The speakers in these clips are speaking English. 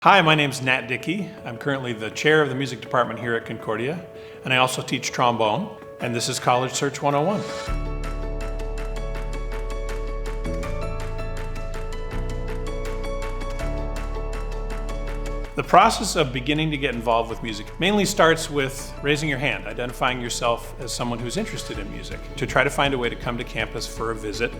Hi, my name's Nat Dickey. I'm currently the chair of the music department here at Concordia, and I also teach trombone, and this is College Search 101. The process of beginning to get involved with music mainly starts with raising your hand, identifying yourself as someone who's interested in music, to try to find a way to come to campus for a visit.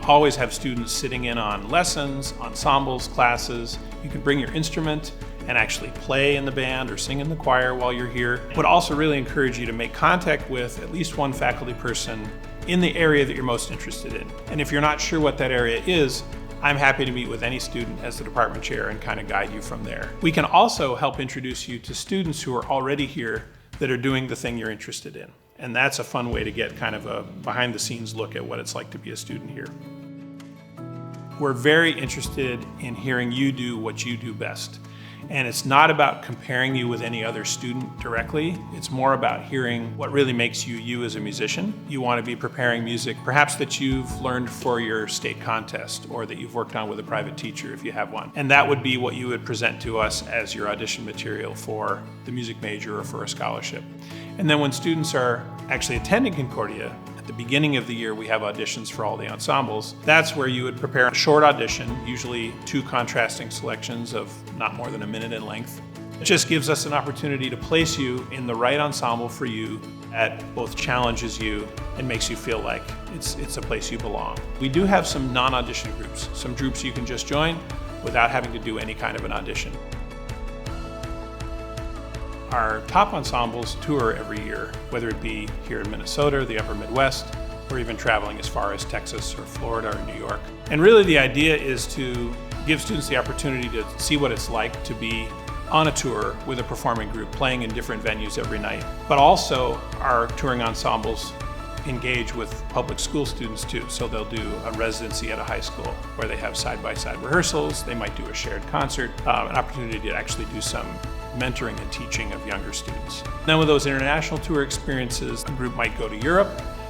Always have students sitting in on lessons, ensembles, classes. You can bring your instrument and actually play in the band or sing in the choir while you're here. Would also really encourage you to make contact with at least one faculty person in the area that you're most interested in. And if you're not sure what that area is, I'm happy to meet with any student as the department chair and kind of guide you from there. We can also help introduce you to students who are already here that are doing the thing you're interested in. And that's a fun way to get kind of a behind the scenes look at what it's like to be a student here. We're very interested in hearing you do what you do best. And it's not about comparing you with any other student directly. It's more about hearing what really makes you you as a musician. You want to be preparing music, perhaps that you've learned for your state contest or that you've worked on with a private teacher if you have one. And that would be what you would present to us as your audition material for the music major or for a scholarship. And then when students are actually attending Concordia, at the beginning of the year we have auditions for all the ensembles. That's where you would prepare a short audition, usually 2 contrasting selections of not more than a minute in length. It just gives us an opportunity to place you in the right ensemble for you that both challenges you and makes you feel like it's a place you belong. We do have some non-audition groups, some groups you can just join without having to do any kind of an audition. Our top ensembles tour every year, whether it be here in Minnesota, the upper Midwest, or even traveling as far as Texas or Florida or New York. And really the idea is to give students the opportunity to see what it's like to be on a tour with a performing group, playing in different venues every night. But also our touring ensembles engage with public school students too. So they'll do a residency at a high school where they have side-by-side rehearsals. They might do a shared concert, an opportunity to actually do some mentoring and teaching of younger students. Then with those international tour experiences, a group might go to Europe,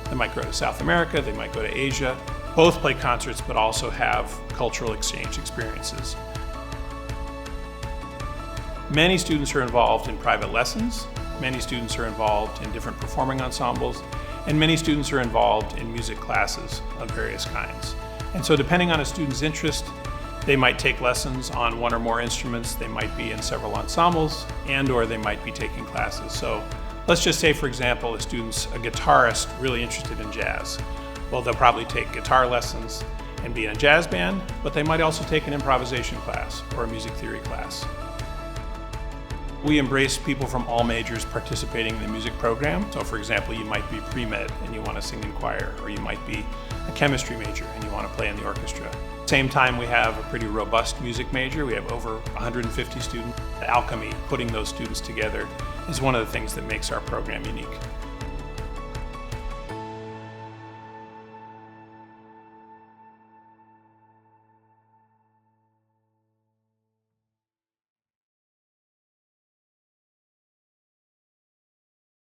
they might go to South America, they might go to Asia, both play concerts but also have cultural exchange experiences. Many students are involved in private lessons, many students are involved in different performing ensembles, and many students are involved in music classes of various kinds. And so depending on a student's interest, they might take lessons on 1 or more instruments, they might be in several ensembles, or they might be taking classes. So let's just say, for example, a student's a guitarist really interested in jazz. Well, they'll probably take guitar lessons and be in a jazz band, but they might also take an improvisation class or a music theory class. We embrace people from all majors participating in the music program. So for example, you might be pre-med and you want to sing in choir, or you might be a chemistry major and you want to play in the orchestra. Same time, we have a pretty robust music major. We have over 150 students. Alchemy, putting those students together, is one of the things that makes our program unique.